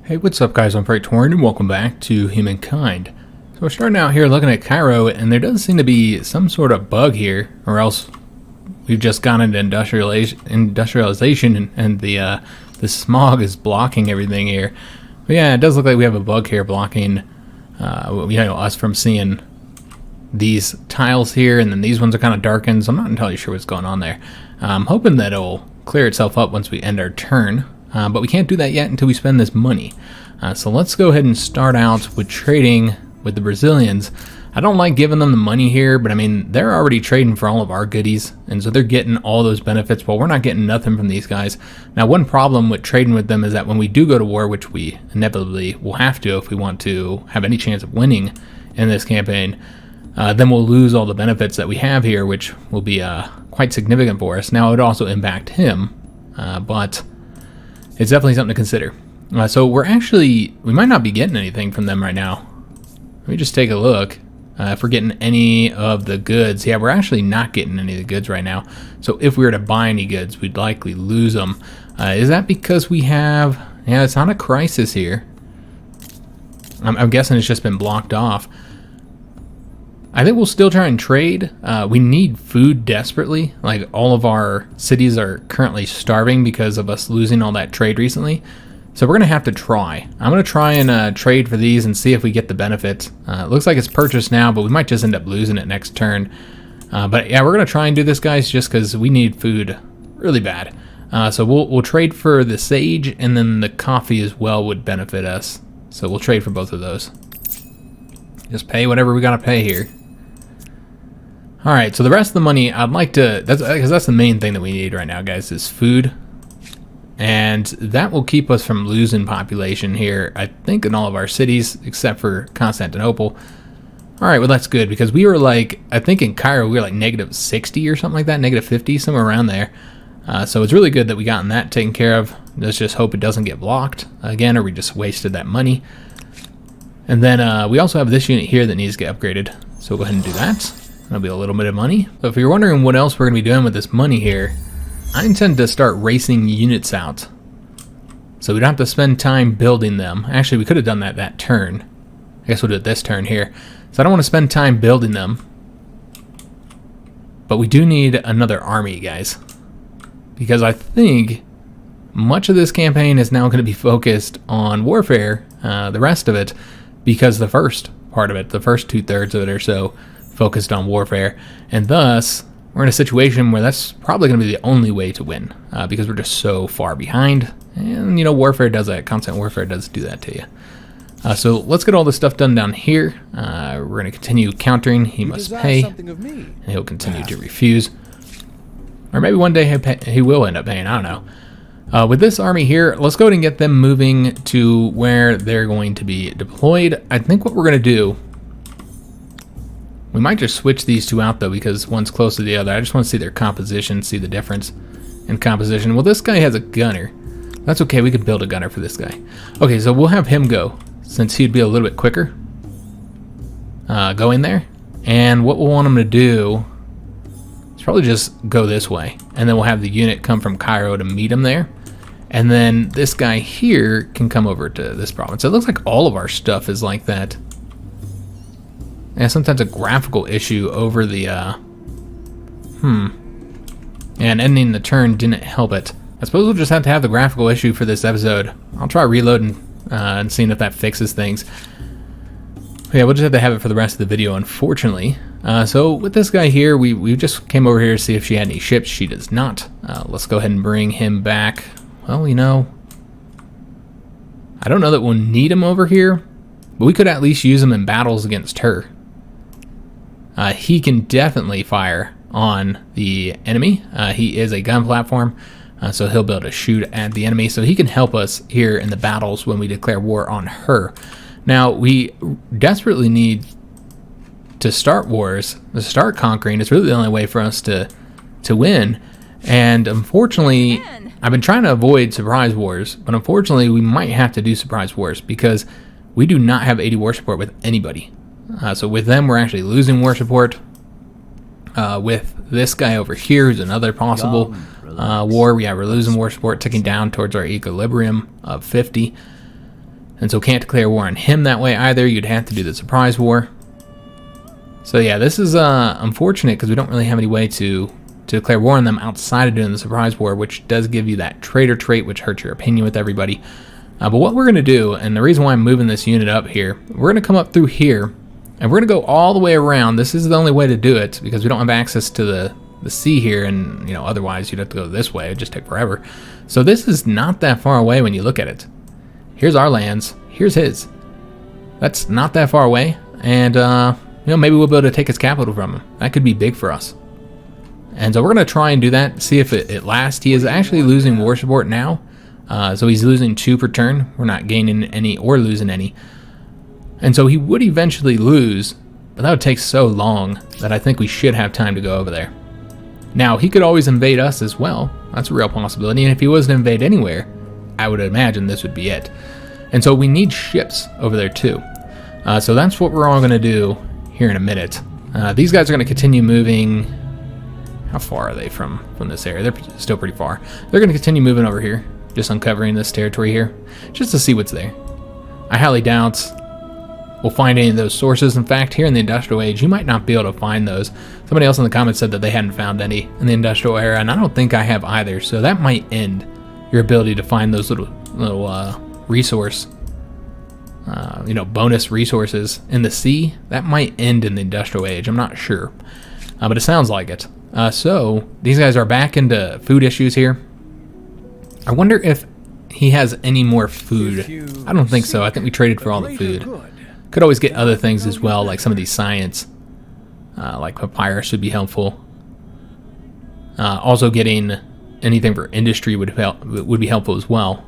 Hey, what's up guys, I'm Praetorian and welcome back to Humankind. So we're starting out here looking at Cairo, and there does seem to be some sort of bug here, or else we've just gone into industrialization and the smog is blocking everything here. But yeah, it does look like we have a bug here blocking us from seeing these tiles here, and then these ones are kind of darkened, so I'm not entirely sure what's going on there. I'm hoping that it'll clear itself up once we end our turn. But we can't do that yet until we spend this money. So let's go ahead and start out with trading with the Brazilians. I don't like giving them the money here, but I mean, they're already trading for all of our goodies, and so they're getting all those benefits, while we're not getting nothing from these guys. Now, one problem with trading with them is that when we do go to war, which we inevitably will have to if we want to have any chance of winning in this campaign, then we'll lose all the benefits that we have here, which will be quite significant for us. Now, it would also impact him, but it's definitely something to consider. So we might not be getting anything from them right now. Let me just take a look. If we're getting any of the goods. Yeah, we're actually not getting any of the goods right now. So if we were to buy any goods, we'd likely lose them. Is that because we have... Yeah, it's not a crisis here. I'm guessing it's just been blocked off. I think we'll still try and trade. We need food desperately. Like, all of our cities are currently starving because of us losing all that trade recently. So we're going to have to try. I'm going to try and trade for these and see if we get the benefits. It looks like it's purchased now, but we might just end up losing it next turn. But yeah, we're going to try and do this, guys, just because we need food really bad. So we'll trade for the sage, and then the coffee as well would benefit us. So we'll trade for both of those. Just pay whatever we got to pay here. Alright, so the rest of the money, I'd like to... Because that's the main thing that we need right now, guys, is food. And that will keep us from losing population here, I think, in all of our cities, except for Constantinople. Alright, well, that's good, because we were like... I think in Cairo, we were like negative 60 or something like that, negative 50, somewhere around there. So it's really good that we gotten that taken care of. Let's just hope it doesn't get blocked again, or we just wasted that money. And then we also have this unit here that needs to get upgraded. So we'll go ahead and do that. That'll be a little bit of money. So if you're wondering what else we're going to be doing with this money here, I intend to start racing units out. So we don't have to spend time building them. Actually, we could have done that turn. I guess we'll do it this turn here. So I don't want to spend time building them. But we do need another army, guys. Because I think much of this campaign is now going to be focused on warfare, the rest of it, because the first part of it, the first 2/3 of it or so, focused on warfare, and thus we're in a situation where that's probably going to be the only way to win, because we're just so far behind. And you know, warfare does that. Constant warfare does do that to you. So let's get all this stuff done down here. We're going to continue countering. He must pay, and he'll continue to refuse, or maybe one day he will end up paying. I don't know. With this army here, let's go ahead and get them moving to where they're going to be deployed. I think what we're going to do, we might just switch these two out, though, because one's close to the other. I just want to see their composition, see the difference in composition. Well, this guy has a gunner. That's okay. We could build a gunner for this guy. Okay, so we'll have him go, since he'd be a little bit quicker going there. And what we'll want him to do is probably just go this way. And then we'll have the unit come from Cairo to meet him there. And then this guy here can come over to this province. So it looks like all of our stuff is like that. Yeah, sometimes a graphical issue over the, And ending the turn didn't help it. I suppose we'll just have to have the graphical issue for this episode. I'll try reloading and seeing if that fixes things. Yeah, we'll just have to have it for the rest of the video, unfortunately. So with this guy here, we just came over here to see if she had any ships. She does not. Let's go ahead and bring him back. Well, you know, I don't know that we'll need him over here, but we could at least use him in battles against her. He can definitely fire on the enemy. He is a gun platform, so he'll be able to shoot at the enemy. So he can help us here in the battles when we declare war on her. Now, we desperately need to start wars, to start conquering. It's really the only way for us to win. And unfortunately, I've been trying to avoid surprise wars, but unfortunately, we might have to do surprise wars because we do not have 80 war support with anybody. So with them, we're actually losing war support. With this guy over here, who's another possible war, we're losing war support, ticking down towards our equilibrium of 50. And so can't declare war on him that way either. You'd have to do the surprise war. So yeah, this is unfortunate because we don't really have any way to declare war on them outside of doing the surprise war, which does give you that traitor trait, which hurts your opinion with everybody. But what we're going to do, and the reason why I'm moving this unit up here, we're going to come up through here, and we're going to go all the way around. This is the only way to do it because we don't have access to the sea here, and otherwise you'd have to go this way. It'd just take forever. So this is not that far away when you look at it. Here's our lands. Here's his. That's not that far away, and maybe we'll be able to take his capital from him. That could be big for us. And so we're going to try and do that, see if it lasts. He is actually losing war support now, so he's losing 2 per turn. We're not gaining any or losing any. And so he would eventually lose, but that would take so long that I think we should have time to go over there. Now, he could always invade us as well. That's a real possibility, and if he was to invade anywhere, I would imagine this would be it. And so we need ships over there too. So that's what we're all going to do here in a minute. These guys are going to continue moving. How far are they from this area? They're still pretty far. They're going to continue moving over here, just uncovering this territory here, just to see what's there. I highly doubt we'll find any of those sources. In fact, here in the Industrial Age, you might not be able to find those. Somebody else in the comments said that they hadn't found any in the Industrial Era, and I don't think I have either. So that might end your ability to find those little resource, bonus resources in the sea. That might end in the Industrial Age. I'm not sure, but it sounds like it. So these guys are back into food issues here. I wonder if he has any more food. I don't think so. I think we traded for all the food. Could always get other things as well, like some of these science, like papyrus should be helpful. Also getting anything for industry would be helpful as well.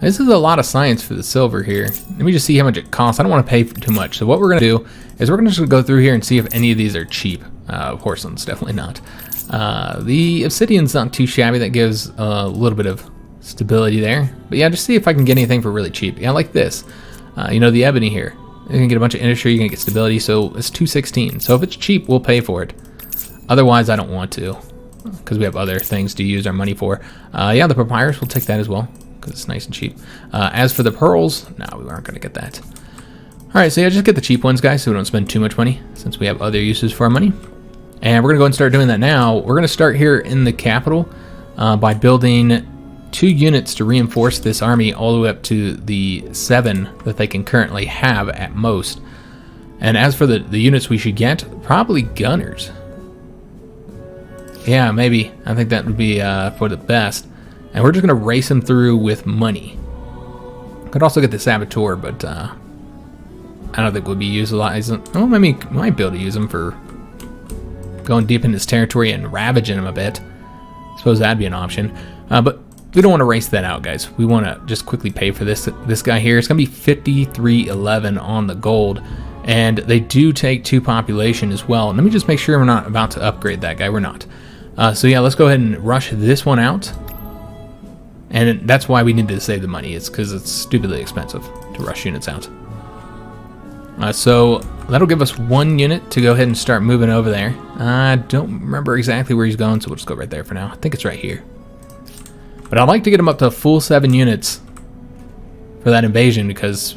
This is a lot of science for the silver here. Let me just see how much it costs. I don't want to pay too much. So what we're going to do is we're going to just go through here and see if any of these are cheap. Porcelain's definitely not. The obsidian's not too shabby. That gives a little bit of stability there. But yeah, just see if I can get anything for really cheap. Yeah, like this. The ebony here. You can get a bunch of industry. You can get stability. So it's 216. So if it's cheap, we'll pay for it. Otherwise, I don't want to, because we have other things to use our money for. Yeah, the papyrus, we'll take that as well, because it's nice and cheap. As for the pearls, no, we aren't going to get that. All right, so yeah, just get the cheap ones, guys, so we don't spend too much money, since we have other uses for our money. And we're going to go and start doing that now. We're going to start here in the capital by building 2 units to reinforce this army all the way up to the 7 that they can currently have at most. And as for the units we should get, probably gunners. Yeah, maybe. I think that would be for the best. And we're just going to race them through with money. Could also get the saboteur, but I don't think we'll be utilizing. Oh, maybe might be able to use them for going deep in this territory and ravaging them a bit. I suppose that'd be an option. But we don't want to race that out, guys. We want to just quickly pay for this guy here. It's going to be 5311 on the gold. And they do take 2 population as well. Let me just make sure we're not about to upgrade that guy. We're not. So yeah, let's go ahead and rush this one out. And that's why we need to save the money. It's because it's stupidly expensive to rush units out. So that'll give us 1 unit to go ahead and start moving over there. I don't remember exactly where he's going, so we'll just go right there for now. I think it's right here. But I'd like to get him up to a full 7 units for that invasion because,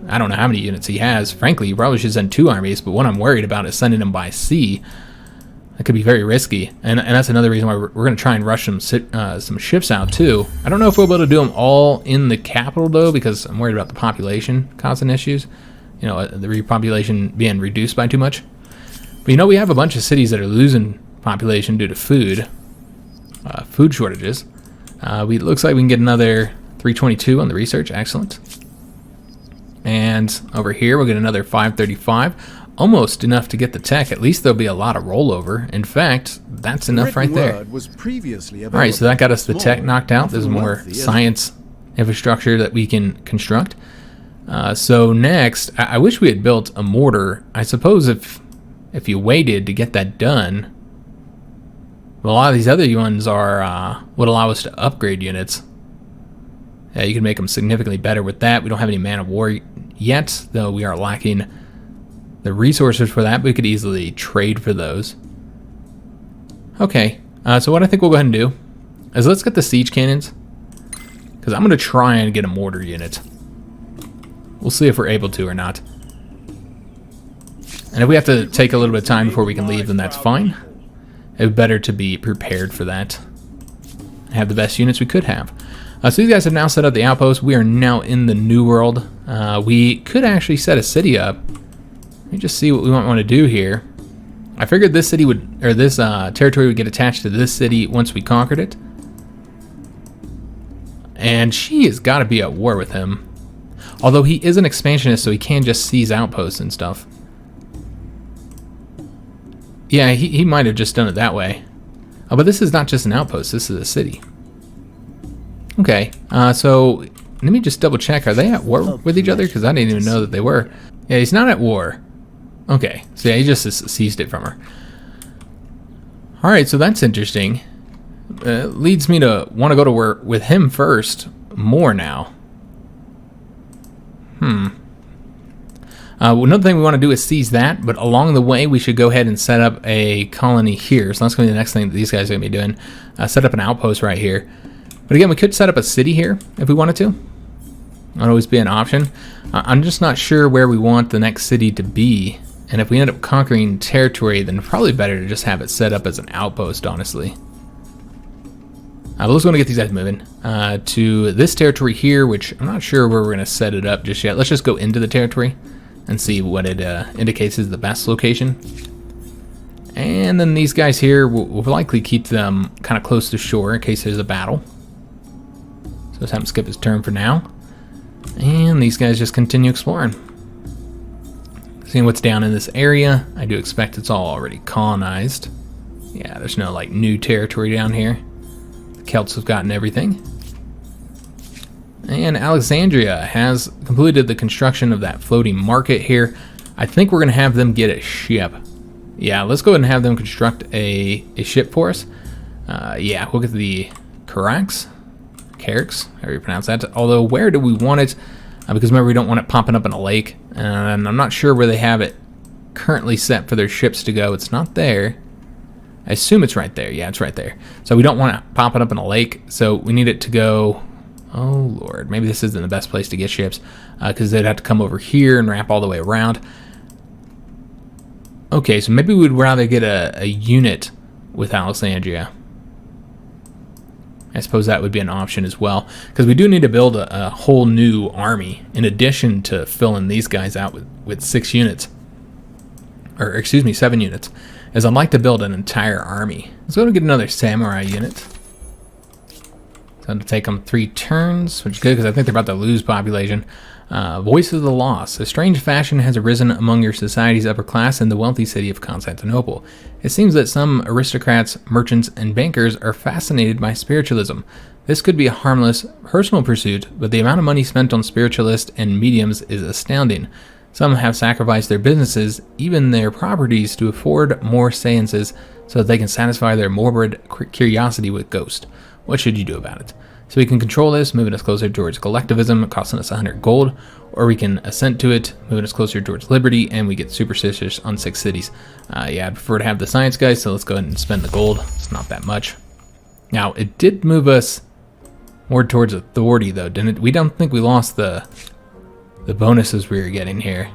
I don't know how many units he has. Frankly, you probably should send 2 armies, but what I'm worried about is sending him by sea. That could be very risky, and that's another reason why we're going to try and rush some ships out too. I don't know if we'll be able to do them all in the capital though, because I'm worried about the population causing issues. The repopulation being reduced by too much. But we have a bunch of cities that are losing population due to food shortages. It looks like we can get another 322 on the research. Excellent. And over here we'll get another 535. Almost enough to get the tech. At least there'll be a lot of rollover. In fact, that's enough right there. Alright, so that got us the tech knocked out. There's more science infrastructure that we can construct. So next, I wish we had built a mortar. I suppose if you waited to get that done, well, a lot of these other ones would allow us to upgrade units. Yeah, you can make them significantly better with that. We don't have any man of war yet, though we are lacking the resources for that. We could easily trade for those. Okay, so what I think we'll go ahead and do is let's get the siege cannons, because I'm going to try and get a mortar unit. We'll see if we're able to or not. And if we have to take a little bit of time before we can leave, then that's fine. It would be better to be prepared for that. Have the best units we could have. So these guys have now set up the outpost. We are now in the New World. We could actually set a city up. Let me just see what we might want to do here. I figured this city would, or this territory would get attached to this city once we conquered it. And she has got to be at war with him. Although he is an expansionist, so he can just seize outposts and stuff. Yeah, he might have just done it that way. Oh, but this is not just an outpost, this is a city. Okay, so let me just double check. Are they at war with each other? Because I didn't even know that they were. Yeah, he's not at war. Okay, so yeah, he just seized it from her. Alright, so that's interesting. Leads me to want to go to war with him first, more now. Another thing we want to do is seize that, but along the way we should go ahead and set up a colony here. So that's going to be the next thing that these guys are going to be doing. Set up an outpost right here. But again, we could set up a city here if we wanted to. That'd always be an option. I'm just not sure where we want the next city to be. And if we end up conquering territory, then probably better to just have it set up as an outpost, honestly. But let's go and get these guys moving to this territory here, which I'm not sure where we're going to set it up just yet. Let's just go into the territory and see what it indicates is the best location. And then these guys here, we'll likely keep them kind of close to shore in case there's a battle. So let's have him skip his turn for now. And these guys just continue exploring. Seeing what's down in this area. I do expect it's all already colonized. Yeah, there's no like new territory down here. The Celts have gotten everything. And Alexandria has completed the construction of that floating market here. I think we're going to have them get a ship. Yeah, let's go ahead and have them construct a ship for us. Yeah, we'll get the Carrax, however you pronounce that. Although, where do we want it? Because remember, we don't want it popping up in a lake. And I'm not sure where they have it currently set for their ships to go. It's not there. I assume it's right there. Yeah, it's right there. So we don't want it popping up in a lake. So we need it to go... Oh, Lord. Maybe this isn't the best place to get ships. Because they'd have to come over here and wrap all the way around. Okay, so maybe we'd rather get a unit with Alexandria. I suppose that would be an option as well. Because we do need to build a whole new army. In addition to filling these guys out with 6 units. Or, excuse me, 7 units. As I'd like to build an entire army. Let's go and get another samurai unit. So it'll take them 3 turns, which is good because I think they're about to lose population. Voice of the Lost. A strange fashion has arisen among your society's upper class in the wealthy city of Constantinople. It seems that some aristocrats, merchants, and bankers are fascinated by spiritualism. This could be a harmless, personal pursuit, but the amount of money spent on spiritualists and mediums is astounding. Some have sacrificed their businesses, even their properties, to afford more seances so that they can satisfy their morbid curiosity with ghosts. What should you do about it? So we can control this, moving us closer towards collectivism, costing us 100 gold, or we can assent to it, moving us closer towards liberty, and we get superstitious on 6 cities. Yeah, I'd prefer to have the science guys, so let's go ahead and spend the gold. It's not that much. Now, it did move us more towards authority, though, didn't it? We don't think we lost the bonuses we were getting here.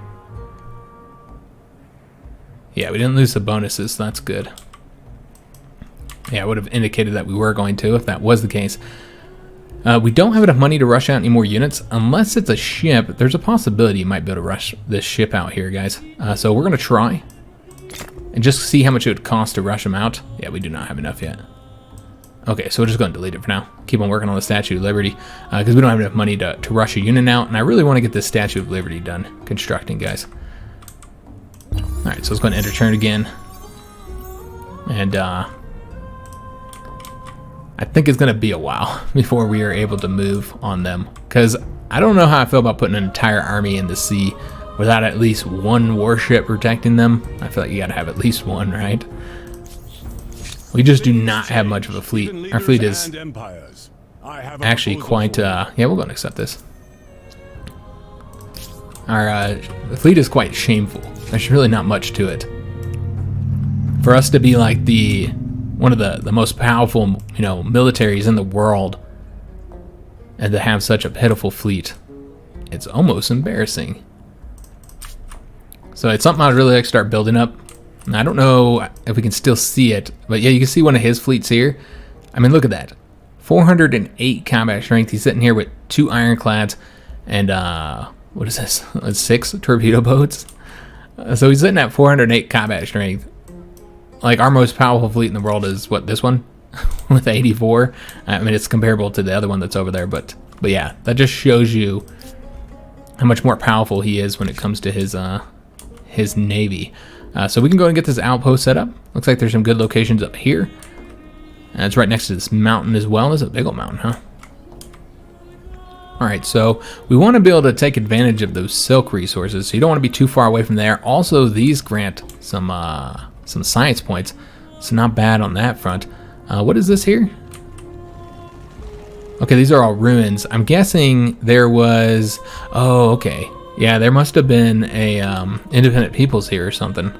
Yeah, we didn't lose the bonuses, so that's good. Yeah, I would have indicated that we were going to if that was the case. We don't have enough money to rush out any more units. Unless it's a ship, there's a possibility you might be able to rush this ship out here, guys. So we're going to try and just see how much it would cost to rush them out. Yeah, we do not have enough yet. Okay, so we're just going to delete it for now. Keep on working on the Statue of Liberty because we don't have enough money to rush a unit out. And I really want to get this Statue of Liberty done constructing, guys. Alright, so let's go and enter turn again. And I think it's going to be a while before we are able to move on them. Because I don't know how I feel about putting an entire army in the sea without at least one warship protecting them. I feel like you got to have at least one, right? We just do not have much of a fleet. Our fleet is actually quite... yeah, we'll go and accept this. Our fleet is quite shameful. There's really not much to it. For us to be like one of the most powerful, militaries in the world, and to have such a pitiful fleet. It's almost embarrassing. So it's something I'd really like to start building up. And I don't know if we can still see it, but yeah, you can see one of his fleets here. I mean, look at that. 408 combat strength. He's sitting here with 2 ironclads and, what is this? 6 torpedo boats. So he's sitting at 408 combat strength. Like, our most powerful fleet in the world is, what, this one? With 84. I mean, it's comparable to the other one that's over there, but yeah, that just shows you how much more powerful he is when it comes to his navy. So we can go and get this outpost set up. Looks like there's some good locations up here. And it's right next to this mountain as well. It's a big old mountain, huh? Alright, so we want to be able to take advantage of those silk resources, so you don't want to be too far away from there. Also, these grant some science points, so not bad on that front. What is this here? Okay, these are all ruins. I'm guessing there was... Oh, okay. Yeah, there must have been a independent peoples here or something,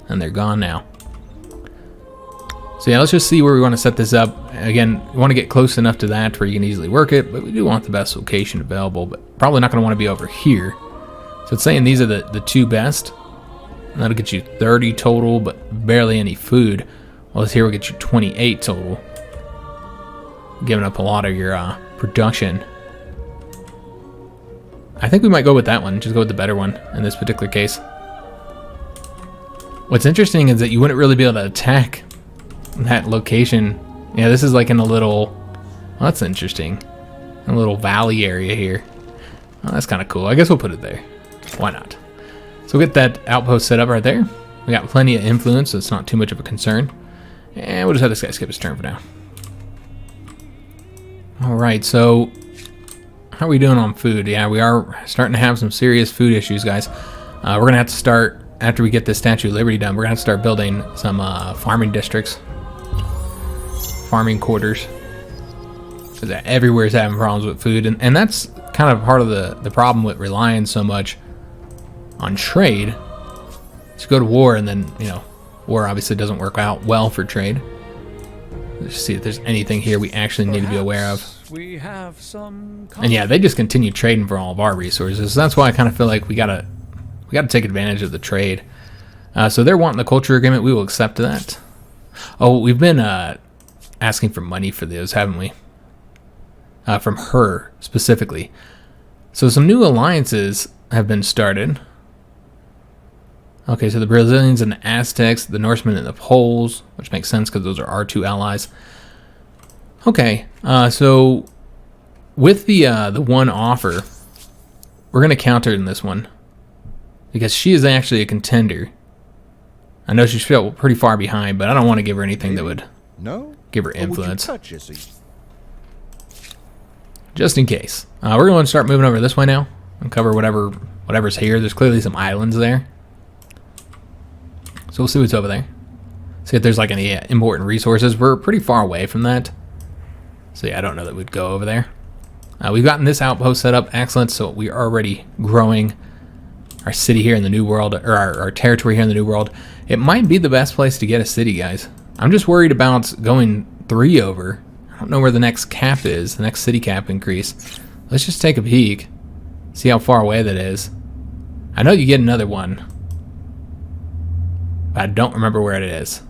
and they're gone now. So yeah, let's just see where we want to set this up. Again, we want to get close enough to that where you can easily work it, but we do want the best location available, but probably not going to want to be over here. So it's saying these are the 2 best. And that'll get you 30 total, but barely any food. Well, this here will get you 28 total. Giving up a lot of your production. I think we might go with that one. Just go with the better one in this particular case. What's interesting is that you wouldn't really be able to attack that location. Yeah, this is like in a little... Well, that's interesting. A little valley area here. Oh, that's kind of cool. I guess we'll put it there. Why not? So we'll get that outpost set up right there. We got plenty of influence, so it's not too much of a concern. And we'll just have this guy skip his turn for now. Alright, so... How are we doing on food? Yeah, we are starting to have some serious food issues, guys. We're going to have to start, after we get the Statue of Liberty done, we're going to have to start building some farming districts. Farming quarters. Because everywhere is having problems with food. And that's kind of part of the problem with relying so much on trade. To go to war and then, you know, war obviously doesn't work out well for trade. Let's see if there's anything here we actually need to be aware of. We have some... And yeah, they just continue trading for all of our resources. So that's why I kind of feel like we gotta take advantage of the trade. So they're wanting the culture agreement. We will accept that. Oh, we've been asking for money for those, haven't we? From her specifically. So some new alliances have been started. Okay, so the Brazilians and the Aztecs, the Norsemen and the Poles, which makes sense because those are our 2 allies. Okay, so with the one offer, we're going to counter in this one because she is actually a contender. I know she's pretty far behind, but I don't want to give her anything that would give her influence. Just in case. We're going to start moving over this way now and cover whatever's here. There's clearly some islands there. So we'll see what's over there. See if there's like any important resources. We're pretty far away from that. So yeah, I don't know that we'd go over there. We've gotten this outpost set up. Excellent. So we are already growing our city here in the New World, or our territory here in the New World. It might be the best place to get a city, guys. I'm just worried about going 3 over. I don't know where the next cap is, the next city cap increase. Let's just take a peek. See how far away that is. I know you get another one. I don't remember where it is.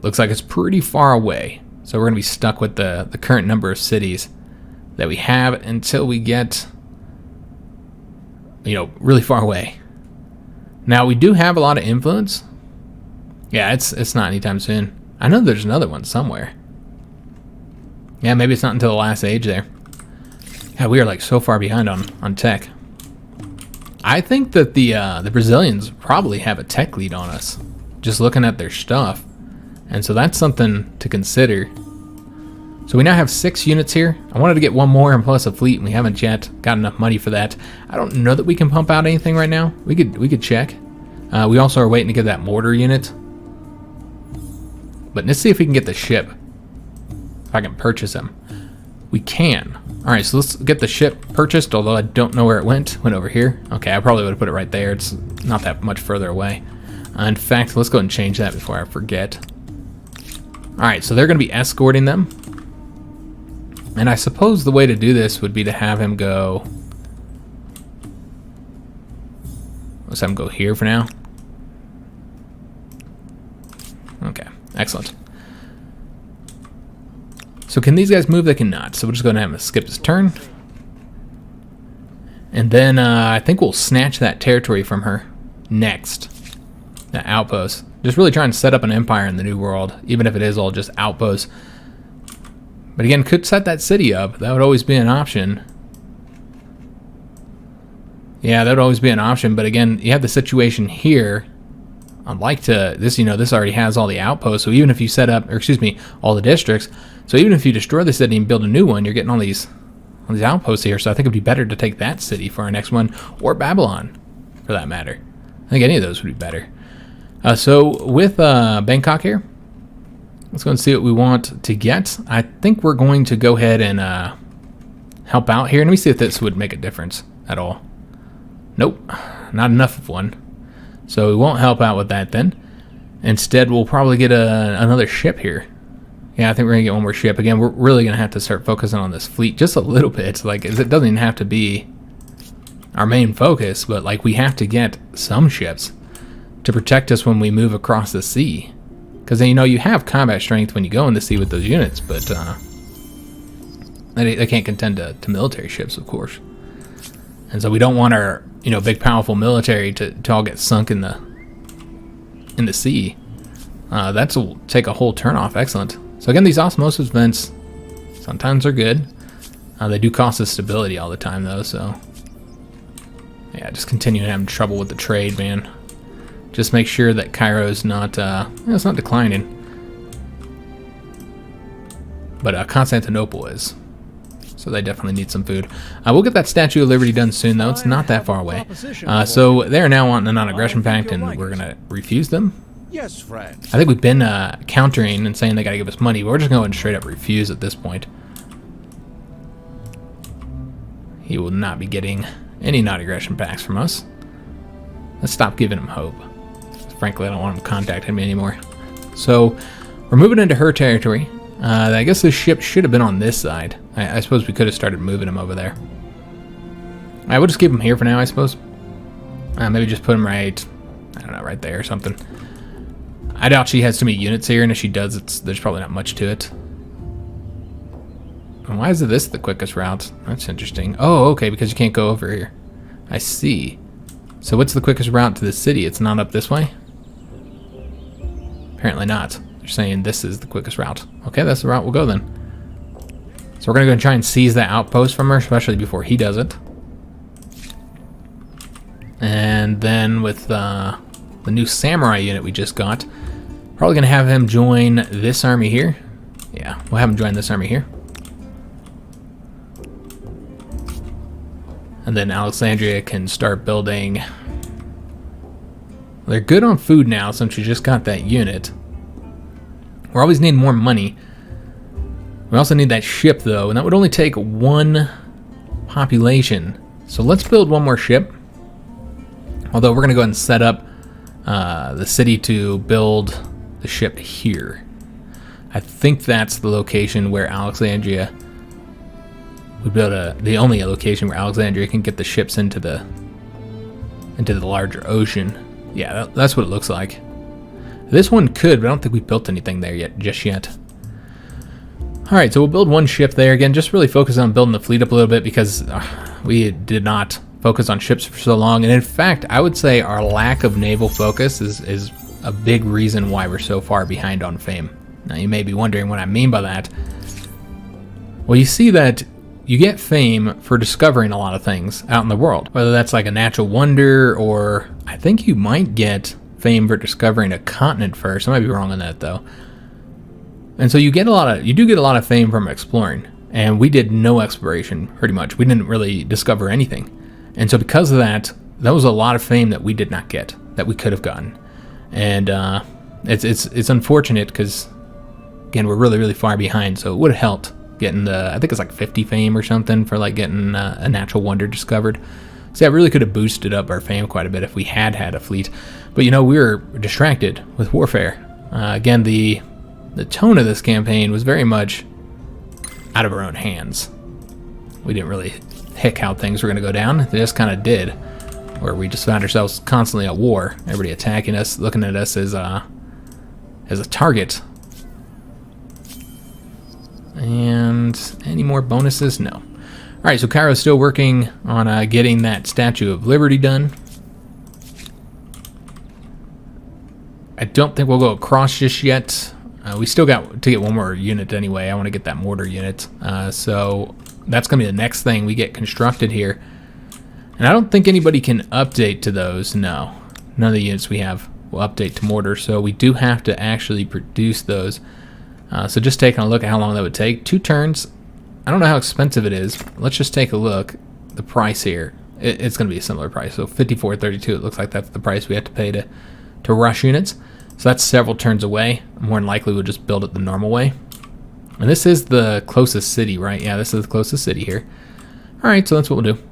Looks like it's pretty far away. So we're going to be stuck with the current number of cities that we have until we get, you know, really far away. Now, we do have a lot of influence. Yeah, it's not anytime soon. I know there's another one somewhere. Yeah, maybe it's not until the last age there. Yeah, we are like so far behind on tech. I think that the Brazilians probably have a tech lead on us, just looking at their stuff. And so that's something to consider. So we now have 6 units here. I wanted to get 1 more and plus a fleet, and we haven't yet got enough money for that. I don't know that we can pump out anything right now. We could check. We also are waiting to get that mortar unit. But let's see if we can get the ship. If I can purchase them. We can. Alright, so let's get the ship purchased, although I don't know where it went. Went over here. Okay, I probably would have put it right there. It's not that much further away. In fact, let's go ahead and change that before I forget. Alright, so they're going to be escorting them. And I suppose the way to do this would be to have him go... Let's have him go here for now. Okay, excellent. So can these guys move? They cannot. So we're just going to have him skip his turn. And then I think we'll snatch that territory from her next. That outpost. Just really trying to set up an empire in the New World, even if it is all just outposts. But again, could set that city up. That would always be an option. Yeah, that would always be an option. But again, you have the situation here. I'd like to, this, you know, this already has all the outposts. So even if you set up, or excuse me, all the districts. So even if you destroy the city and build a new one, you're getting all these outposts here. So I think it'd be better to take that city for our next one, or Babylon, for that matter. I think any of those would be better. So with Bangkok here, let's go and see what we want to get. I think we're going to go ahead and help out here. Let me see if this would make a difference at all. Nope, not enough of one. So we won't help out with that then. Instead, we'll probably get another ship here. Yeah, I think we're going to get one more ship. Again, we're really going to have to start focusing on this fleet just a little bit. Like, it doesn't even have to be our main focus, but like we have to get some ships to protect us when we move across the sea. Because, you know, you have combat strength when you go in the sea with those units, but they can't contend to military ships, of course. And so we don't want our, you know, big powerful military to all get sunk in the sea. That'll take a whole turn off. Excellent. So again, these osmosis vents sometimes are good. They do cost us stability all the time, though. So yeah, just continue having trouble with the trade, man. Just make sure that Cairo's not, it's not declining. But Constantinople is. So they definitely need some food. We'll get that Statue of Liberty done soon, though. It's not that far away. So they're now wanting a non-aggression pact, and we're going to refuse them. Yes, friend. I think we've been countering and saying they got to give us money, but we're just going to straight up refuse at this point. He will not be getting any non-aggression pacts from us. Let's stop giving him hope. Frankly, I don't want him contacting me anymore. So we're moving into her territory. I guess this ship should have been on this side. I suppose we could have started moving him over there. I will just keep him here for now, I suppose. Maybe just put him right, I don't know, right there or something. I doubt she has too many units here, and if she does, there's probably not much to it. And why is this the quickest route? That's interesting. Oh, okay, because you can't go over here. I see. So what's the quickest route to the city? It's not up this way? Apparently not. They're saying this is the quickest route. Okay, that's the route we'll go then. So we're going to go and try and seize that outpost from her, especially before he does it. And then with the new samurai unit we just got, probably going to have him join this army here. Yeah, we'll have him join this army here. And then Alexandria can start building. They're good on food now since we just got that unit. We're always needing more money. We also need that ship, though, and that would only take one population. So let's build one more ship. Although we're going to go ahead and set up the city to build the ship here. I think that's the location where Alexandria would build the only location where Alexandria can get the ships into the larger ocean. Yeah, that's what it looks like. This one could, but I don't think we built anything there just yet. Alright, so we'll build one ship there. Again, just really focus on building the fleet up a little bit because we did not focus on ships for so long. And in fact, I would say our lack of naval focus is a big reason why we're so far behind on fame. Now, you may be wondering what I mean by that. Well, you see that you get fame for discovering a lot of things out in the world, whether that's like a natural wonder, or I think you might get fame for discovering a continent first. I might be wrong on that though. And so you do get a lot of fame from exploring, and we did no exploration pretty much. We didn't really discover anything, and so because of that, that was a lot of fame that we did not get that we could have gotten, and it's unfortunate because again we're really far behind. So it would have helped getting I think it's like 50 fame or something for like getting a natural wonder discovered. So that really could have boosted up our fame quite a bit if we had a fleet. But you know, we were distracted with warfare. Again, the tone of this campaign was very much out of our own hands. We didn't really pick how things were going to go down. They just kind of did, where we just found ourselves constantly at war. Everybody attacking us, looking at us as a target. And any more bonuses? No. All right, so Cairo's still working on getting that Statue of Liberty done. I don't think we'll go across just yet. We still got to get one more unit anyway. I want to get that mortar unit. So that's going to be the next thing we get constructed here. And I don't think anybody can update to those. No. None of the units we have will update to mortar. So we do have to actually produce those. So just taking a look at how long that would take. 2 turns. I don't know how expensive it is. Let's just take a look. The price here. It's going to be a similar price. So $54.32. It looks like that's the price we have to pay to rush units. So that's several turns away. More than likely we'll just build it the normal way. And this is the closest city, right? Yeah, this is the closest city here. Alright, so that's what we'll do.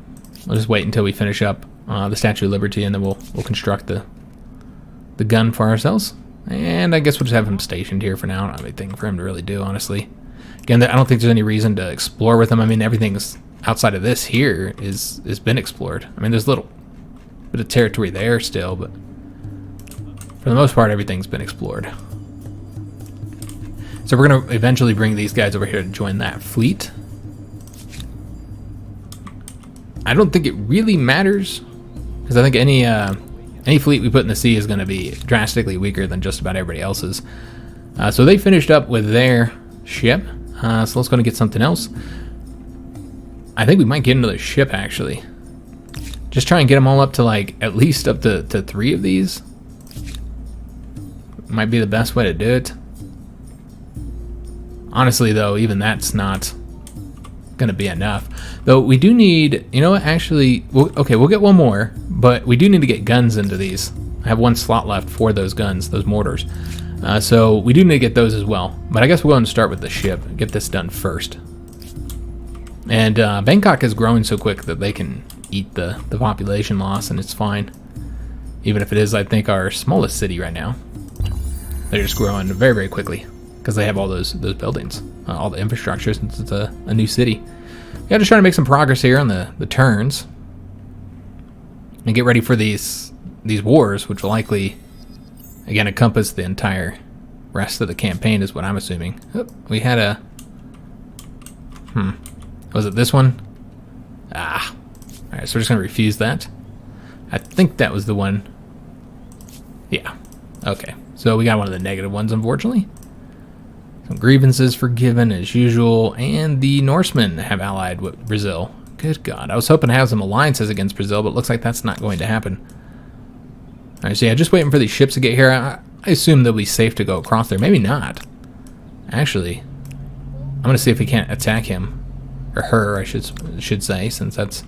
We'll just wait until we finish up the Statue of Liberty, and then we'll construct the gun for ourselves. And I guess we'll just have him stationed here for now. I don't have anything for him to really do, honestly. Again, I don't think there's any reason to explore with him. I mean, everything's outside of this here is been explored. I mean, there's a little bit of territory there still, but for the most part, everything's been explored. So we're going to eventually bring these guys over here to join that fleet. I don't think it really matters, because I think any fleet we put in the sea is going to be drastically weaker than just about everybody else's. So they finished up with their ship. So let's go and get something else. I think we might get another ship, actually. Just try and get them all up to, like, at least up to 3 of these. Might be the best way to do it. Honestly, though, even that's not going to be enough. Though we do need, you know what, actually, we'll get one more, but we do need to get guns into these. I have 1 slot left for those guns, those mortars. So we do need to get those as well. But I guess we'll go ahead and start with the ship, get this done first. And Bangkok is growing so quick that they can eat the population loss, and it's fine. Even if it is, I think, our smallest city right now. They're just growing very, very quickly because they have all those buildings, all the infrastructure, since it's a new city. Yeah, just trying to make some progress here on the turns and get ready for these wars, which will likely, again, encompass the entire rest of the campaign, is what I'm assuming. Oh, we had a... Was it this one? Ah. Alright, so we're just going to refuse that. I think that was the one. Yeah. Okay. So we got one of the negative ones, unfortunately. Some grievances forgiven as usual, and the Norsemen have allied with Brazil. Good God. I was hoping to have some alliances against Brazil, but it looks like that's not going to happen. Alright, so yeah, just waiting for these ships to get here. I assume they'll be safe to go across there. Maybe not. Actually, I'm going to see if we can't attack him. Or her, I should say, since that's,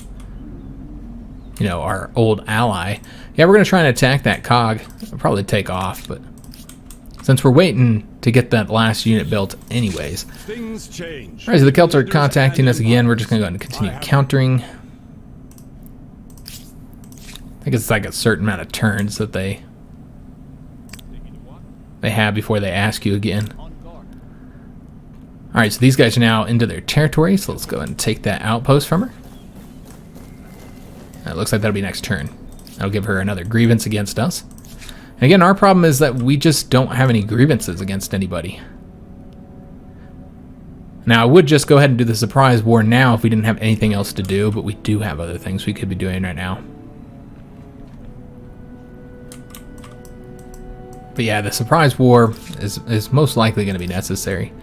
you know, our old ally. Yeah, we're going to try and attack that cog. It'll probably take off, but since we're waiting to get that last unit built anyways. Things change. Alright, so the Celts are contacting us again. We're just going to go ahead and continue countering. I think it's like a certain amount of turns that they have before they ask you again. Alright, so these guys are now into their territory, so let's go ahead and take that outpost from her. It looks like that'll be next turn. That'll give her another grievance against us. And again, our problem is that we just don't have any grievances against anybody. Now, I would just go ahead and do the surprise war now if we didn't have anything else to do, but we do have other things we could be doing right now. But yeah, the surprise war is most likely going to be necessary.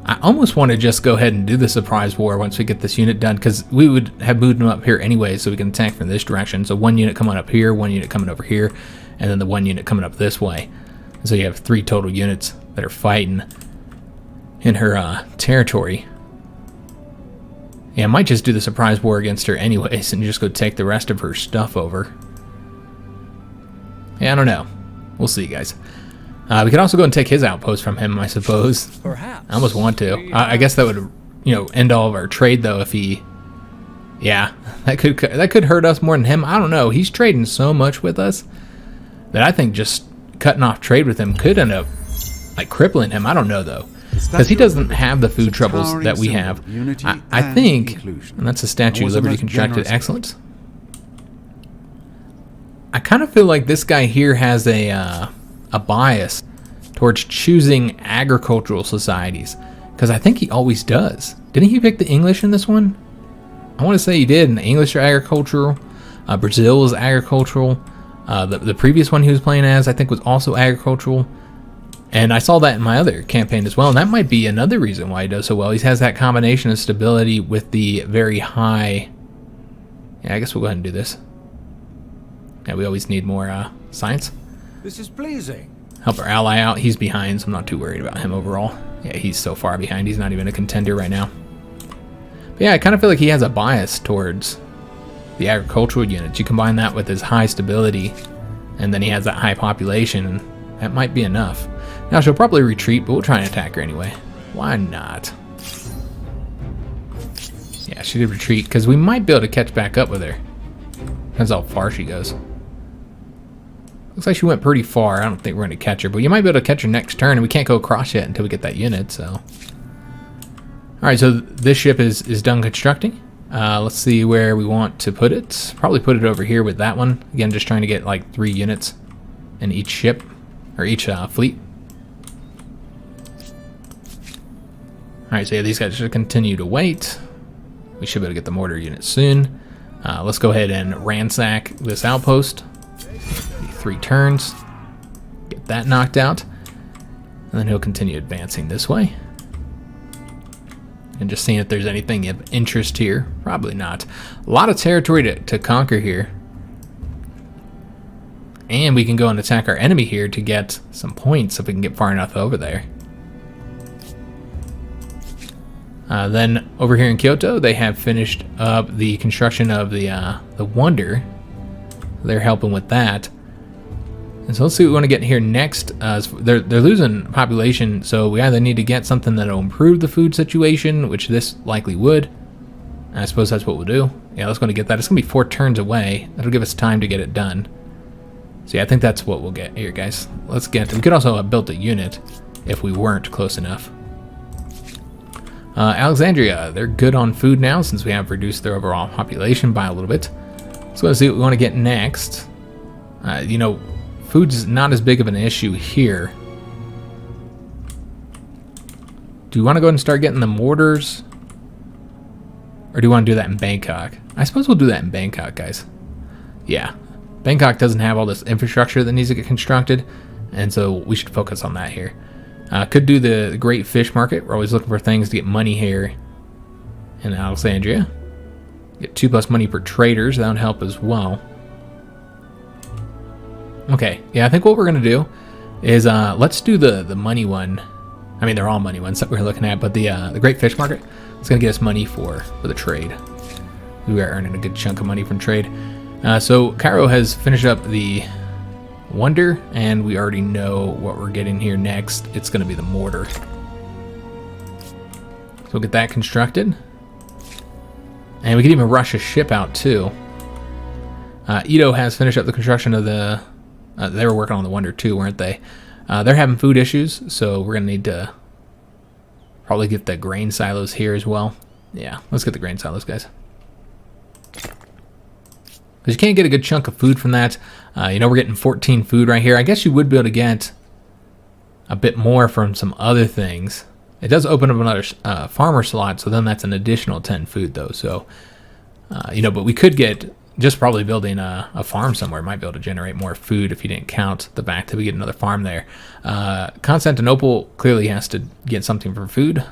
I almost want to just go ahead and do the surprise war once we get this unit done, because we would have moved them up here anyway, so we can attack from this direction. So 1 unit coming up here, 1 unit coming over here, and then the 1 unit coming up this way. So you have 3 total units that are fighting in her territory. Yeah, I might just do the surprise war against her anyways and just go take the rest of her stuff over. Yeah, I don't know. We'll see, guys. We could also go and take his outpost from him, I suppose. Perhaps. I almost want to. I guess that would, you know, end all of our trade, though, if he... Yeah, that could hurt us more than him. I don't know. He's trading so much with us that I think just cutting off trade with him could end up, like, crippling him. I don't know, though. because he doesn't have the food troubles that we have. I think, and that's a Statue of Liberty constructed. Excellent. I kind of feel like this guy here has a bias towards choosing agricultural societies, because I think he always does. Didn't he pick the English in this one? I want to say he did, and the English are agricultural. Brazil is agricultural. The previous one he was playing as, I think, was also agricultural. And I saw that in my other campaign as well, and that might be another reason why he does so well. He has that combination of stability with the very high... Yeah, I guess we'll go ahead and do this. Yeah, we always need more science. This is pleasing. Help our ally out. He's behind, so I'm not too worried about him overall. Yeah, he's so far behind. He's not even a contender right now. But yeah, I kind of feel like he has a bias towards the agricultural units. You combine that with his high stability, and then he has that high population. That might be enough. Now, she'll probably retreat, but we'll try and attack her anyway. Why not? Yeah, she did retreat, because we might be able to catch back up with her. Depends how far she goes. Looks like she went pretty far. I don't think we're going to catch her, but you might be able to catch her next turn, and we can't go across yet until we get that unit, so... Alright, so this ship is done constructing. Let's see where we want to put it. Probably put it over here with that one. Again, just trying to get like 3 units in each ship, or each fleet. Alright, so yeah, these guys should continue to wait. We should be able to get the mortar unit soon. Let's go ahead and ransack this outpost. 3 turns. Get that knocked out. And then he'll continue advancing this way. And just seeing if there's anything of interest here. Probably not. A lot of territory to conquer here. And we can go and attack our enemy here to get some points if we can get far enough over there. Then over here in Kyoto, they have finished up the construction of the Wonder. They're helping with that. And so let's see what we want to get here next. They're losing population, so we either need to get something that'll improve the food situation, which this likely would. I suppose that's what we'll do. Yeah, let's go and get that. It's going to be 4 turns away. That'll give us time to get it done. So yeah, I think that's what we'll get here, guys. Let's get... We could also have built a unit if we weren't close enough. Alexandria, they're good on food now since we have reduced their overall population by a little bit. So let's see what we want to get next. You know, food's not as big of an issue here. Do you want to go ahead and start getting the mortars? Or do you want to do that in Bangkok? I suppose we'll do that in Bangkok, guys. Yeah. Bangkok doesn't have all this infrastructure that needs to get constructed, and so we should focus on that here. Could do the Great Fish Market. We're always looking for things to get money here in Alexandria. Get 2+ money per traders. That would help as well. Okay, yeah, I think what we're going to do is let's do the money one. I mean, they're all money ones that we're looking at, but the Great Fish Market is going to get us money for the trade. We are earning a good chunk of money from trade. So Cairo has finished up the Wonder, and we already know what we're getting here next. It's going to be the mortar. So we'll get that constructed. And we can even rush a ship out too. Ito has finished up the construction of the... they were working on the Wonder too, weren't they? They're having food issues, so we're going to need to probably get the grain silos here as well. Yeah, let's get the grain silos, guys. Because you can't get a good chunk of food from that. You know, we're getting 14 food right here. I guess you would be able to get a bit more from some other things. It does open up another farmer slot, so then that's an additional 10 food, though. So, you know, but we could get, just probably building a farm somewhere might be able to generate more food if you didn't count the fact that we get another farm there. Constantinople clearly has to get something for food.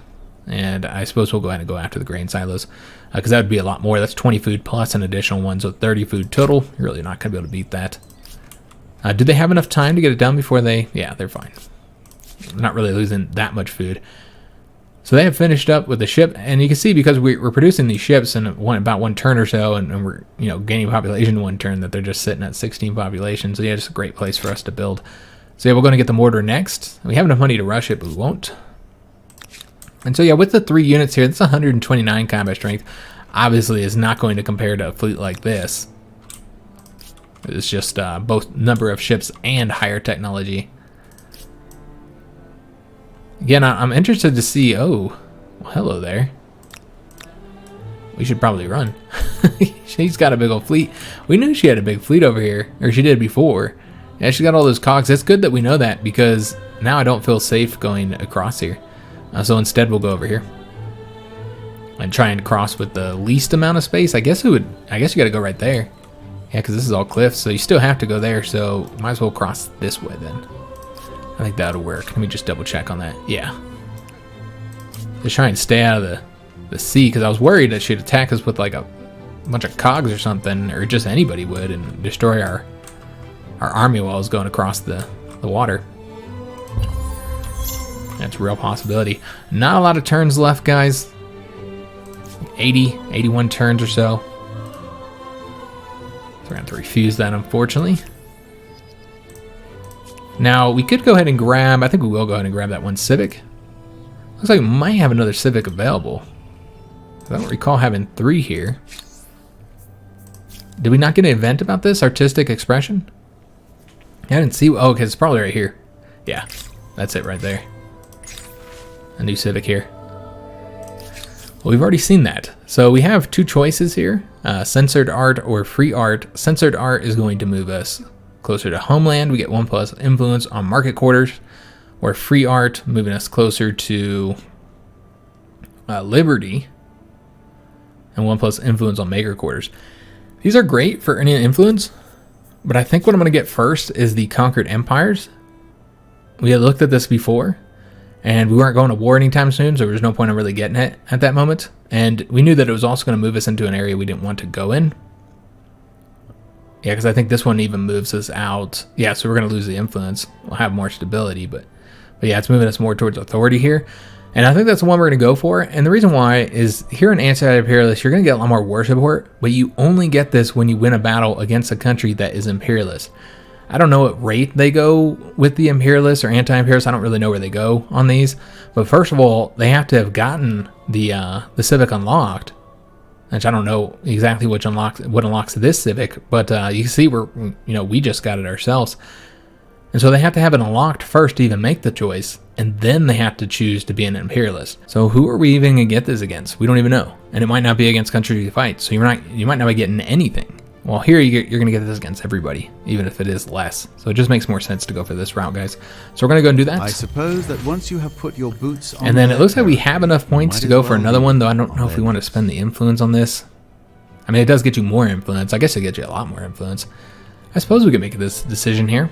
And I suppose we'll go ahead and go after the grain silos, because that would be a lot more. That's 20 food plus an additional one, so 30 food total. You're really not going to be able to beat that. Do they have enough time to get it done before they... Yeah, they're fine. Not really losing that much food. So they have finished up with the ship, and you can see because we're producing these ships in about 1 turn or so, and we're gaining population in 1 turn, that they're just sitting at 16 population. So yeah, just a great place for us to build. So yeah, we're going to get the mortar next. We have enough money to rush it, but we won't. And so yeah, with the 3 units here, that's 129 combat strength. Obviously is not going to compare to a fleet like this. It's just both number of ships and higher technology. Again, I'm interested to see... Oh, well, hello there. We should probably run. She's got a big old fleet. We knew she had a big fleet over here. Or she did before. Yeah, she got all those cogs. It's good that we know that, because now I don't feel safe going across here. So instead, we'll go over here. And try and cross with the least amount of space. I guess you gotta go right there. Yeah, because this is all cliffs, so you still have to go there. So might as well cross this way then. I think that'll work. Let me just double check on that. Yeah. Just try and stay out of the sea, because I was worried that she'd attack us with like a bunch of cogs or something, or just anybody would, and destroy our army while I was going across the water. That's a real possibility. Not a lot of turns left, guys. 81 turns or so. So we're going to have to refuse that, unfortunately. Now, we could go ahead and grab... I think we will go ahead and grab that one Civic. Looks like we might have another Civic available. I don't recall having 3 here. Did we not get an event about this? Artistic expression? I didn't see... Oh, okay, it's probably right here. Yeah, that's it right there. A new Civic here. Well, we've already seen that. So we have 2 choices here. Censored art or free art. Censored art is going to move us closer to homeland. We get 1+ influence on market quarters. Or free art, moving us closer to liberty. And 1+ influence on maker quarters. These are great for earning influence. But I think what I'm going to get first is the conquered empires. We had looked at this before. And we weren't going to war anytime soon, so there was no point in really getting it at that moment. And we knew that it was also going to move us into an area we didn't want to go in. Yeah, because I think this one even moves us out. Yeah, so we're going to lose the influence. We'll have more stability, but yeah, it's moving us more towards authority here. And I think that's the one we're going to go for. And the reason why is here in Anti-Imperialist, you're going to get a lot more war support, but you only get this when you win a battle against a country that is imperialist. I don't know what rate they go with the imperialists or anti-imperialists. I don't really know where they go on these. But first of all, they have to have gotten the Civic unlocked, which I don't know exactly what unlocks this Civic. But you can see we just got it ourselves, and so they have to have it unlocked first to even make the choice, and then they have to choose to be an imperialist. So who are we even gonna get this against? We don't even know, and it might not be against countries you fight. So you might not be getting anything. Well, here you're going to get this against everybody, even if it is less. So it just makes more sense to go for this route, guys. So we're going to go and do that. I suppose that once you have put your boots on, and then it looks like we have enough points to go for another one, though I don't know if we want to spend the influence on this. I mean, it does get you more influence. I guess it gets you a lot more influence. I suppose we could make this decision here.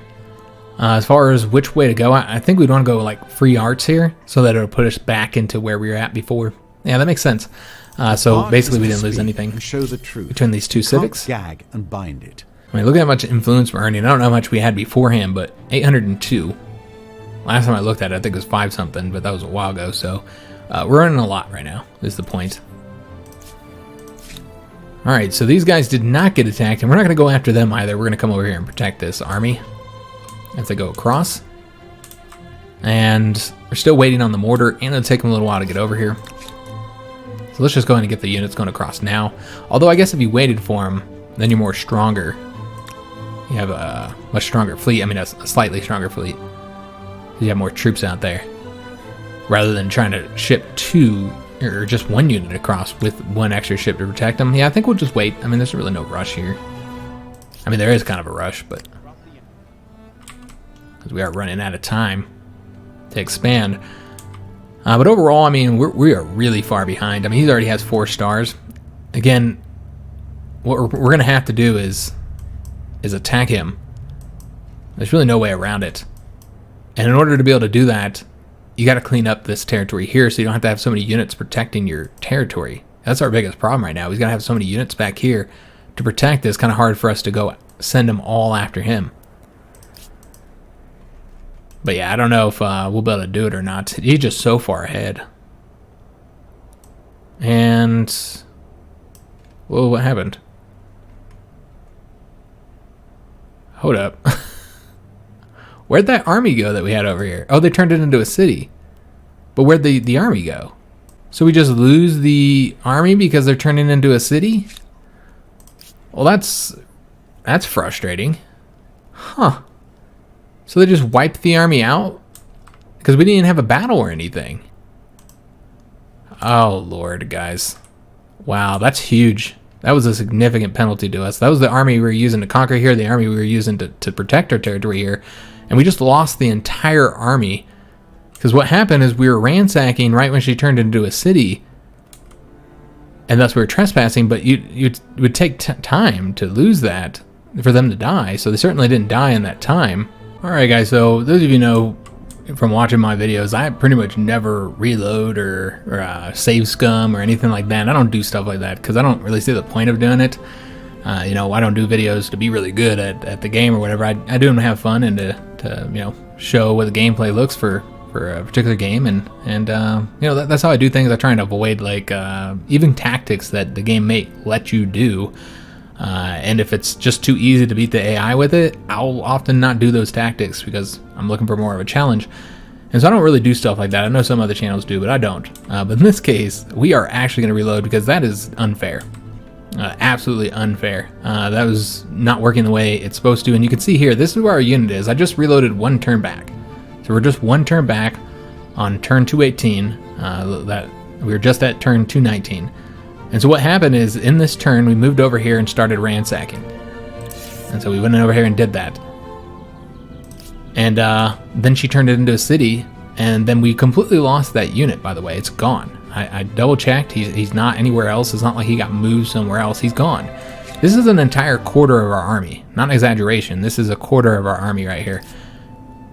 As far as which way to go, I think we'd want to go like free arts here, so that it'll put us back into where we were at before. Yeah, that makes sense. So basically we didn't lose anything show the truth. between these 2 civics. Gag and bind it. I mean, look at how much influence we're earning. I don't know how much we had beforehand, but 802. Last time I looked at it, I think it was 5 something, but that was a while ago. So we're earning a lot right now, is the point. All right, so these guys did not get attacked, and we're not going to go after them either. We're going to come over here and protect this army as they go across. And we're still waiting on the mortar, and it'll take them a little while to get over here. So let's just go ahead and get the units going across now. Although I guess if you waited for them, then you're more stronger. You have a much stronger fleet. I mean, a slightly stronger fleet. You have more troops out there. Rather than trying to ship 2 or just 1 unit across with 1 extra ship to protect them. Yeah, I think we'll just wait. I mean, there's really no rush here. I mean, there is kind of a rush, but because we are running out of time to expand. But overall, I mean, we are really far behind. I mean, he already has 4 stars. Again, what we're going to have to do is attack him. There's really no way around it. And in order to be able to do that, you got to clean up this territory here so you don't have to have so many units protecting your territory. That's our biggest problem right now. We've got to have so many units back here to protect this. It's kind of hard for us to go send them all after him. But yeah, I don't know if we'll be able to do it or not. He's just so far ahead. And... whoa, what happened? Hold up. Where'd that army go that we had over here? Oh, they turned it into a city. But where'd the army go? So we just lose the army because they're turning into a city? Well, that's frustrating. Huh. So they just wiped the army out? because we didn't even have a battle or anything. Oh, Lord, guys. Wow, that's huge. That was a significant penalty to us. That was the army we were using to conquer here, the army we were using to protect our territory here. And we just lost the entire army. Because what happened is we were ransacking right when she turned into a city. And thus we were trespassing, but it would take time to lose that for them to die. So they certainly didn't die in that time. Alright guys, so those of you know from watching my videos, I pretty much never reload or save scum or anything like that. I don't do stuff like that because I don't really see the point of doing it. You know, I don't do videos to be really good at the game or whatever. I do them to have fun and to you know, show what the gameplay looks for a particular game, and you know, that's how I do things. I try and avoid like even tactics that the game may let you do, and if it's just too easy to beat the AI with it, I'll often not do those tactics because I'm looking for more of a challenge. And so I don't really do stuff like that. I know some other channels do, but I don't. But in this case, we are actually going to reload because that is unfair. Absolutely unfair. That was not working the way it's supposed to. And you can see here, this is where our unit is. I just reloaded one turn back. So we're just one turn back on turn 218. That we were just at turn 219. And so what happened is in this turn, we moved over here and started ransacking. And so we went over here and did that. And then she turned it into a city. And then we completely lost that unit, by the way. It's gone. I double checked. He's not anywhere else. It's not like he got moved somewhere else. He's gone. This is an entire quarter of our army. Not an exaggeration. This is a quarter of our army right here.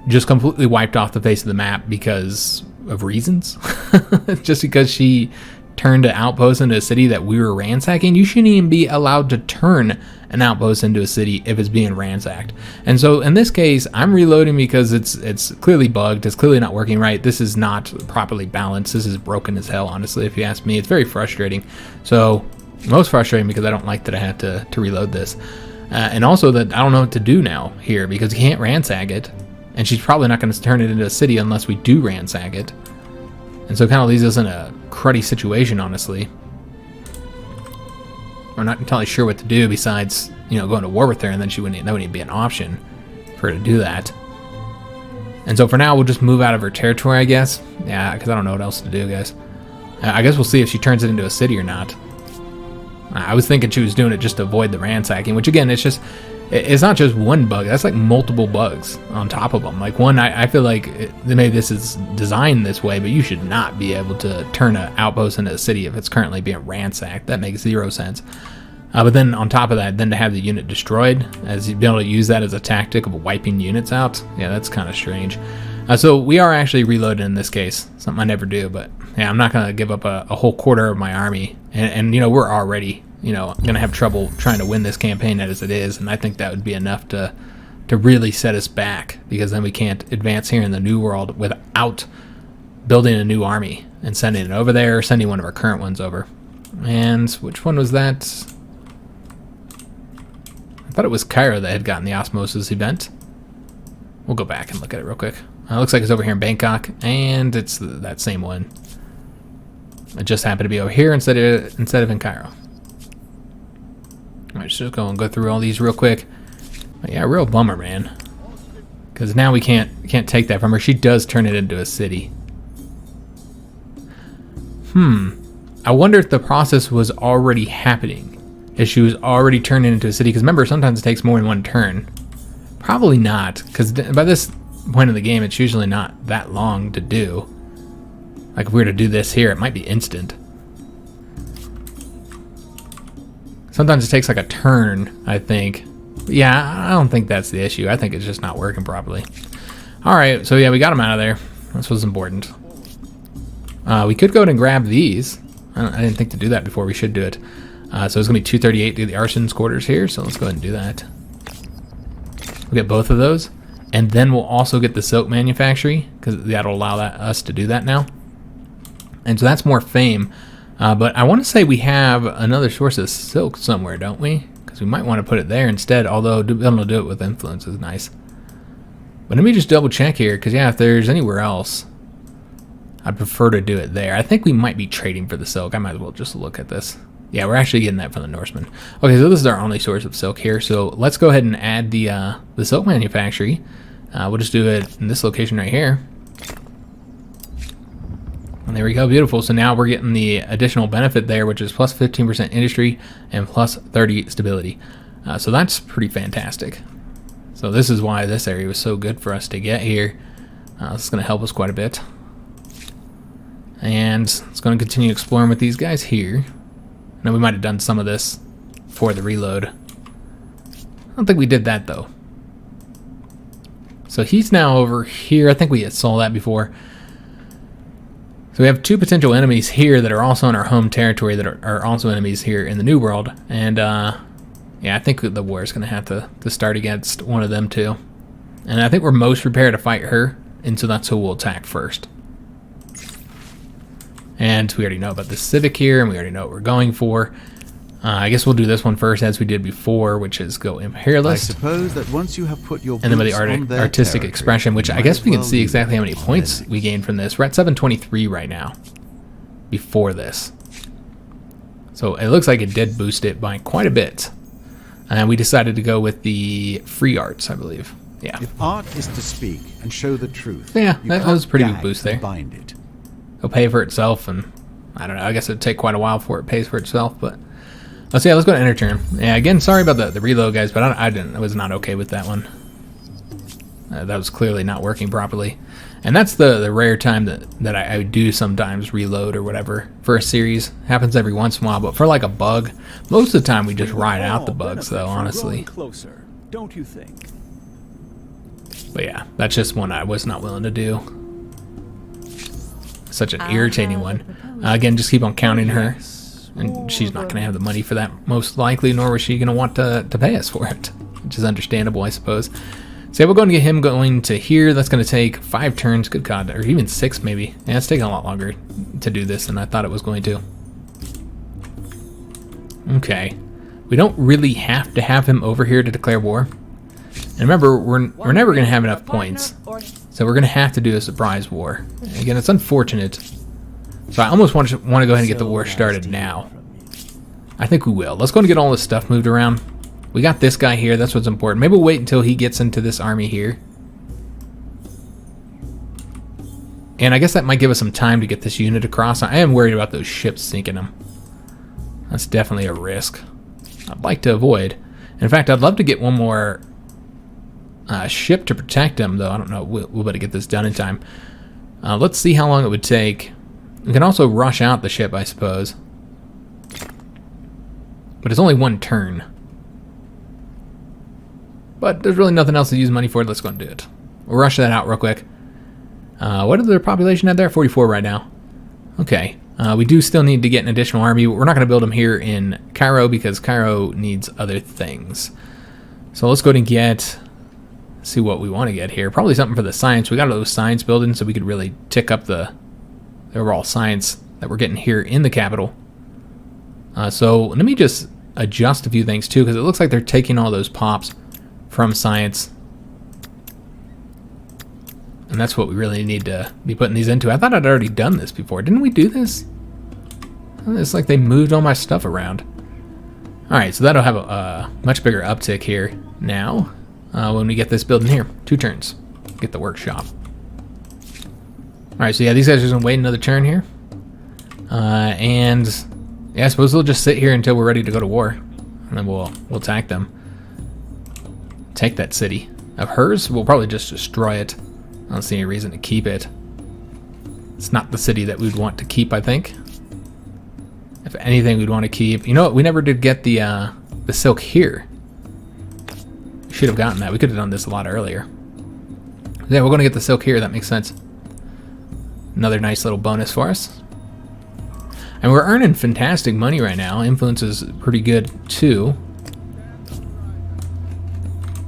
Just completely wiped off the face of the map because of reasons. Just because she turned an outpost into a city that we were ransacking. You shouldn't even be allowed to turn an outpost into a city if it's being ransacked. And so in this case, I'm reloading because it's clearly bugged. It's clearly not working right. This is not properly balanced. This is broken as hell, honestly, if you ask me. It's very frustrating. So most frustrating because I don't like that I have to reload this. And also that I don't know what to do now here because you can't ransack it. And she's probably not going to turn it into a city unless we do ransack it. And so it kind of leaves us in a cruddy situation, honestly. We're not entirely sure what to do besides, you know, going to war with her, and then that wouldn't even be an option for her to do that. And so for now, we'll just move out of her territory, I guess. Yeah, because I don't know what else to do, guys. I guess we'll see if she turns it into a city or not. I was thinking she was doing it just to avoid the ransacking, which again, it's not just one bug. That's like multiple bugs on top of them. Like one, I feel like maybe this is designed this way, but you should not be able to turn an outpost into a city if it's currently being ransacked. That makes zero sense. But then on top of that, then to have the unit destroyed, as you'd be able to use that as a tactic of wiping units out. Yeah, that's kind of strange. So we are actually reloading in this case. Something I never do, but yeah, I'm not going to give up a whole quarter of my army. And you know, we're already, you know, going to have trouble trying to win this campaign as it is. And I think that would be enough to really set us back, because then we can't advance here in the New World without building a new army and sending it over there, or sending one of our current ones over. And which one was that? I thought it was Cairo that had gotten the osmosis event. We'll go back and look at it real quick. It looks like it's over here in Bangkok, and it's that same one. It just happened to be over here instead of in Cairo. Alright, just go through all these real quick. But yeah, real bummer, man. Because now we can't take that from her. She does turn it into a city. I wonder if the process was already happening. If she was already turning it into a city. Because remember, sometimes it takes more than one turn. Probably not. Because by this point in the game, it's usually not that long to do. Like if we were to do this here, it might be instant. Sometimes it takes like a turn, I think. But yeah, I don't think that's the issue. I think it's just not working properly. Alright, so yeah, we got him out of there. This was important. We could go ahead and grab these. I didn't think to do that before. We should do it. So it's going to be 238 to the arson's quarters here. So let's go ahead and do that. We'll get both of those. And then we'll also get the silk manufactory, because that'll allow us to do that now. And so that's more fame. But I want to say we have another source of silk somewhere, don't we? Because we might want to put it there instead, although being able to do it with influence is nice. But let me just double check here, because yeah, if there's anywhere else, I'd prefer to do it there. I think we might be trading for the silk. I might as well just look at this. Yeah, we're actually getting that from the Norsemen. Okay, so this is our only source of silk here. So let's go ahead and add the silk manufactory. We'll just do it in this location right here. And there we go, beautiful. So now we're getting the additional benefit there, which is plus 15% industry and plus 30 stability. So that's pretty fantastic. So this is why this area was so good for us to get here. This is going to help us quite a bit. And it's going to continue exploring with these guys here. Now we might have done some of this for the reload. I don't think we did that though. So he's now over here. I think we had saw that before. So we have two potential enemies here that are also in our home territory that are also enemies here in the New World. And yeah, I think the war is going to have to start against one of them too. And I think we're most prepared to fight her, and so that's who we'll attack first. And we already know about the Civic here, and we already know what we're going for. I guess we'll do this one first as we did before, which is go Imperialist. I suppose that once you have put your and then with the boots on artistic their expression, which I might guess as we can well see use exactly how many it on points enemies. we gained from this. We're at 723 right now before this. So it looks like it did boost it by quite a bit. And we decided to go with the free arts, I believe. Yeah. If art is to speak and show the truth, Yeah, you that can't was a pretty good gag boost and there. Bind it. It'll pay for itself, and I don't know, I guess it'd take quite a while before it pays for itself, but let's let's go to enter turn. Yeah, again, sorry about the reload, guys, but I was not okay with that one. That was clearly not working properly. And that's the rare time that I do sometimes reload or whatever for a series. Happens every once in a while, but for like a bug, most of the time we just ride out the bugs though, honestly. Closer, don't you think? But yeah, that's just one I was not willing to do. Such an irritating one. Again, just keep on counting her. And she's not going to have the money for that, most likely, nor was she going to want to pay us for it. Which is understandable, I suppose. So yeah, we're going to get him going to here. That's going to take 5 turns, good God, or even 6 maybe. Yeah, it's taking a lot longer to do this than I thought it was going to. Okay. We don't really have to have him over here to declare war. And remember, we're never going to have enough points. So we're going to have to do a surprise war. And again, it's unfortunate. So I almost want to go ahead and get the war started now. I think we will. Let's go and get all this stuff moved around. We got this guy here. That's what's important. Maybe we'll wait until he gets into this army here. And I guess that might give us some time to get this unit across. I am worried about those ships sinking them. That's definitely a risk I'd like to avoid. In fact, I'd love to get one more ship to protect them, though. I don't know. We'll better get this done in time. Let's see how long it would take. We can also rush out the ship, I suppose. But it's only 1 turn. But there's really nothing else to use money for. Let's go and do it. We'll rush that out real quick. What is their population at there? 44 right now. Okay. We do still need to get an additional army. We're not going to build them here in Cairo because Cairo needs other things. So let's go ahead and get... see what we want to get here. Probably something for the science. We got those science buildings so we could really tick up the overall science that we're getting here in the capital. So let me just adjust a few things too, because it looks like they're taking all those pops from science. And that's what we really need to be putting these into. I thought I'd already done this before. Didn't we do this? It's like they moved all my stuff around. Alright, so that'll have a much bigger uptick here now. When we get this building here. 2 turns. Get the workshop. Alright, so yeah, these guys are just going to wait another turn here. And yeah, I suppose they'll just sit here until we're ready to go to war. And then we'll attack them. Take that city of hers. We'll probably just destroy it. I don't see any reason to keep it. It's not the city that we'd want to keep, I think. If anything, we'd want to keep... You know what? We never did get the silk here. Should have gotten that. We could have done this a lot earlier. Yeah, we're going to get the silk here. That makes sense. Another nice little bonus for us. And we're earning fantastic money right now. Influence is pretty good too.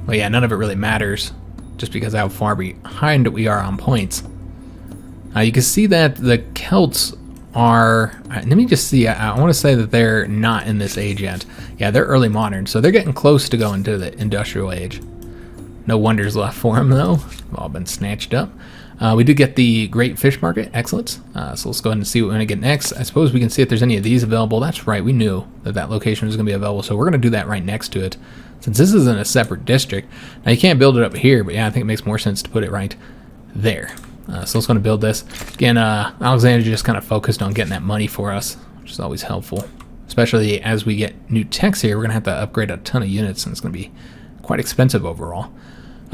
Well, yeah, none of it really matters just because of how far behind we are on points. You can see that the Celts are... let me just see. I want to say that they're not in this age yet. Yeah, they're early modern, so they're getting close to going to the industrial age. No wonders left for them, though. They've all been snatched up. We did get the Great Fish Market. Excellent. So let's go ahead and see what we're going to get next. I suppose we can see if there's any of these available. That's right. We knew that that location was going to be available, so we're going to do that right next to it. Since this isn't a separate district. Now, you can't build it up here, but yeah, I think it makes more sense to put it right there. So let's go and build this. Again, Alexander just kind of focused on getting that money for us, which is always helpful. Especially as we get new techs here, we're going to have to upgrade a ton of units, and it's going to be quite expensive overall.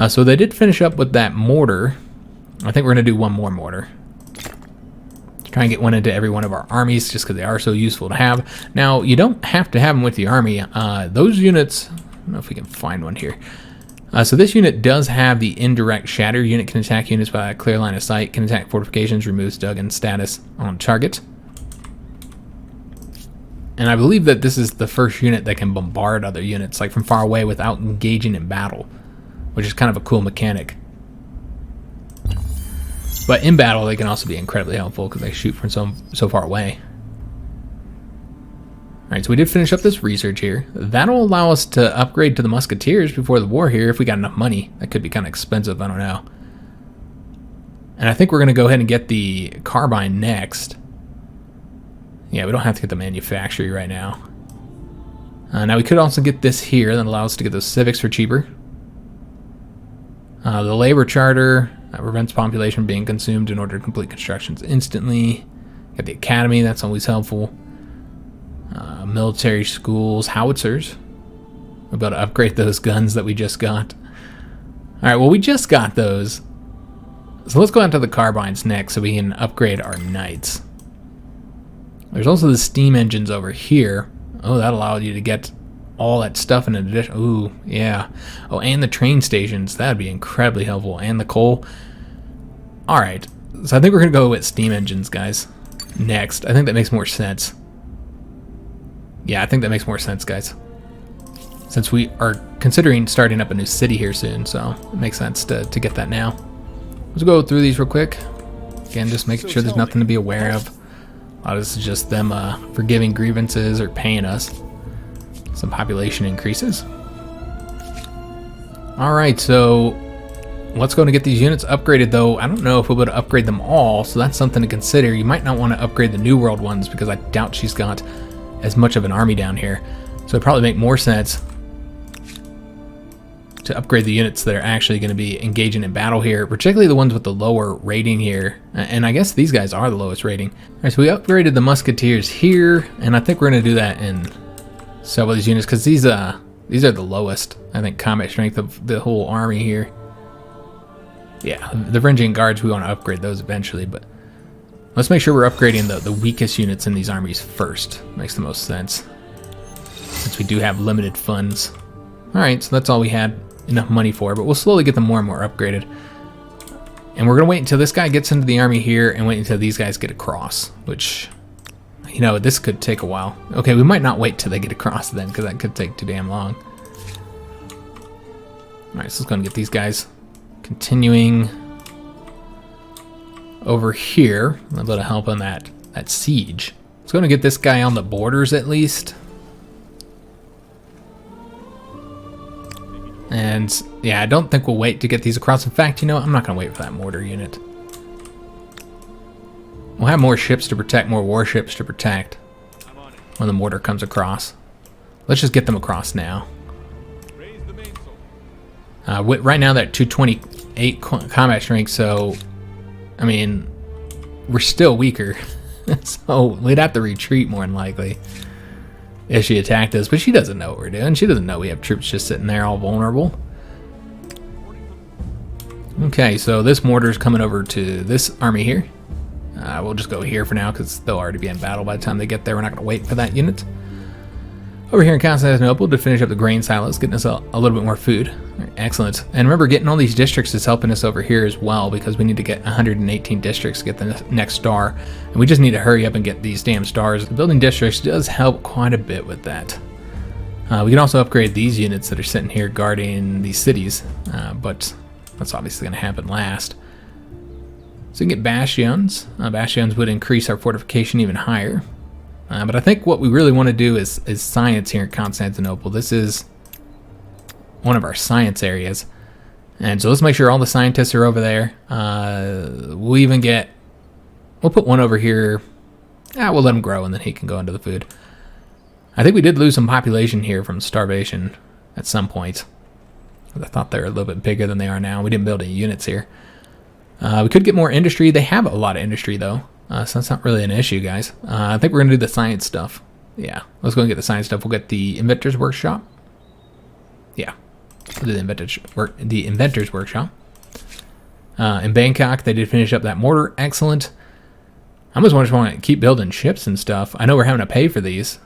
So they did finish up with that mortar. I think we're going to do one more mortar. Try and get one into every one of our armies, just because they are so useful to have. Now, you don't have to have them with the army. Those units, I don't know if we can find one here. So this unit does have the indirect shatter. Unit can attack units by a clear line of sight, can attack fortifications, removes Duggan status on target. And I believe that this is the first unit that can bombard other units, like from far away, without engaging in battle, which is kind of a cool mechanic. But in battle, they can also be incredibly helpful because they shoot from so far away. Alright, so we did finish up this research here. That'll allow us to upgrade to the Musketeers before the war here if we got enough money. That could be kind of expensive, I don't know. And I think we're going to go ahead and get the Carbine next. Yeah, we don't have to get the Manufactory right now. Now we could also get this here that allows us to get those Civics for cheaper. The Labor Charter prevents population being consumed in order to complete constructions instantly. Got the Academy, that's always helpful. Military schools, howitzers. We're about to upgrade those guns that we just got. Alright, well we just got those. So let's go out to the carbines next so we can upgrade our knights. There's also the steam engines over here. Oh, that allowed you to get all that stuff in addition. Ooh, yeah. Oh, and the train stations. That'd be incredibly helpful. And the coal. Alright, so I think we're going to go with steam engines, guys. Next. I think that makes more sense. Yeah, I think that makes more sense, guys. Since we are considering starting up a new city here soon, so it makes sense to get that now. Let's go through these real quick. Again, just making sure there's nothing to be aware of. A lot of this is just them forgiving grievances or paying us. Some population increases. Alright, so let's go and get these units upgraded, though. I don't know if we'll be able to upgrade them all, so that's something to consider. You might not want to upgrade the New World ones because I doubt she's got as much of an army down here. So it'd probably make more sense to upgrade the units that are actually going to be engaging in battle here, particularly the ones with the lower rating here. And I guess these guys are the lowest rating. All right, so we upgraded the Musketeers here, and I think we're going to do that in several of these units because these are the lowest, I think, combat strength of the whole army here. Yeah, the Varangian Guards, we want to upgrade those eventually, but let's make sure we're upgrading the weakest units in these armies first. Makes the most sense, since we do have limited funds. Alright, so that's all we had enough money for, but we'll slowly get them more and more upgraded. And we're going to wait until this guy gets into the army here and wait until these guys get across, which, you know, this could take a while. Okay, we might not wait till they get across then, because that could take too damn long. Alright, so let's go and get these guys continuing over here. A little bit of help on that siege. Let's go and get this guy on the borders at least. And yeah, I don't think we'll wait to get these across. In fact, you know what? I'm not going to wait for that mortar unit. We'll have more ships to protect, more warships to protect when the mortar comes across. Let's just get them across now. Right now they're at 228 combat strength, so I mean, we're still weaker. So we'd have to retreat more than likely if she attacked us, but she doesn't know what we're doing. She doesn't know we have troops just sitting there all vulnerable. Okay, so this mortar's coming over to this army here. We'll just go here for now because they'll already be in battle by the time they get there. We're not going to wait for that unit. Over here in Constantinople to finish up the grain silos, getting us a little bit more food. Excellent. And remember, getting all these districts is helping us over here as well, because we need to get 118 districts to get the next star. And we just need to hurry up and get these damn stars. Building districts does help quite a bit with that. We can also upgrade these units that are sitting here guarding these cities, but that's obviously going to happen last. So we can get bastions. Bastions would increase our fortification even higher. But I think what we really want to do is science here in Constantinople. This is one of our science areas. And so let's make sure all the scientists are over there. We'll put one over here. We'll let him grow and then he can go into the food. I think we did lose some population here from starvation at some point. I thought they were a little bit bigger than they are now. We didn't build any units here. We could get more industry. They have a lot of industry, though, so that's not really an issue, guys. I think we're going to do the science stuff. Yeah, let's go and get the science stuff. We'll get the Inventor's Workshop. Yeah, we'll do the Inventor's Workshop. In Bangkok, they did finish up that mortar. Excellent. I almost just want to keep building ships and stuff. I know we're having to pay for these.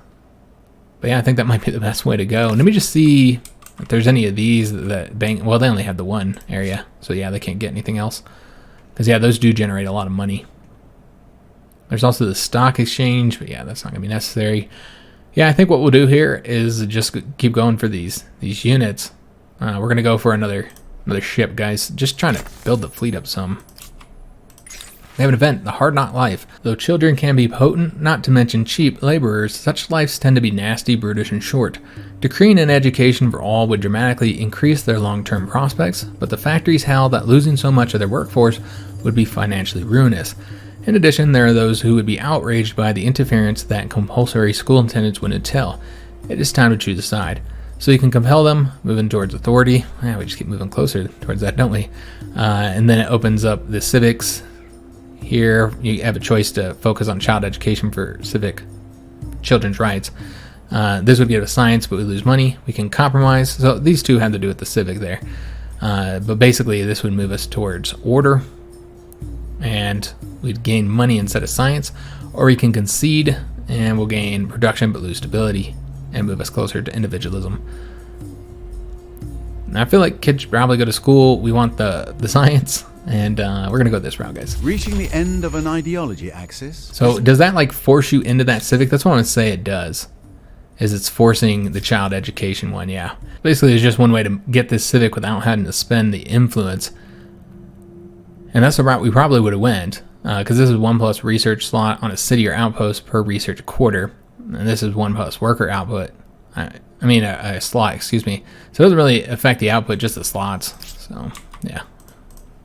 But yeah, I think that might be the best way to go. Let me just see if there's any of these that well, they only have the one area. So yeah, they can't get anything else. Because yeah, those do generate a lot of money. There's also the stock exchange, but yeah, that's not going to be necessary. Yeah, I think what we'll do here is just keep going for these units. We're going to go for another ship, guys. Just trying to build the fleet up some. We have an event, The Hard Knock Life. Though children can be potent, not to mention cheap laborers, such lives tend to be nasty, brutish, and short. Decreeing an education for all would dramatically increase their long-term prospects, but the factories held that losing so much of their workforce would be financially ruinous. In addition, there are those who would be outraged by the interference that compulsory school attendance would entail. It is time to choose a side. So you can compel them, moving towards authority. Yeah, we just keep moving closer towards that, don't we? And then it opens up the civics. Here, you have a choice to focus on child education for civic children's rights. This would give us science, but we lose money. We can compromise. So these two have to do with the civic there. But basically, this would move us towards order. And we'd gain money instead of science. Or we can concede, and we'll gain production, but lose stability. And move us closer to individualism. Now, I feel like kids should probably go to school. We want the science. And we're going to go this route, guys. Reaching the end of an ideology axis. So does that like force you into that civic? That's what I would say it does. Is it's forcing the child education one, yeah. Basically, it's just one way to get this civic without having to spend the influence. And that's the route we probably would have went. Because this is 1+ research slot on a city or outpost per research quarter. And this is 1+ worker output. A slot, excuse me. So it doesn't really affect the output, just the slots. So, yeah.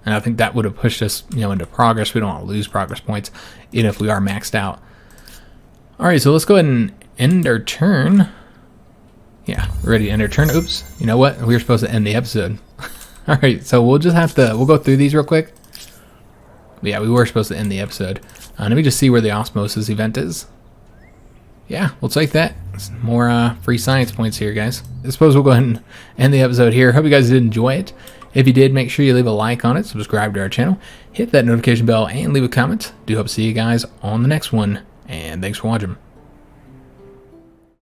And I think that would have pushed us, into progress. We don't want to lose progress points, even if we are maxed out. All right, so let's go ahead and end our turn. Yeah, we're ready to end our turn. Oops, you know what? We were supposed to end the episode. All right, so we'll go through these real quick. But yeah, we were supposed to end the episode. Let me just see where the osmosis event is. Yeah, we'll take that. Some more free science points here, guys. I suppose we'll go ahead and end the episode here. Hope you guys did enjoy it. If you did, make sure you leave a like on it, subscribe to our channel, hit that notification bell, and leave a comment. Do hope to see you guys on the next one, and thanks for watching.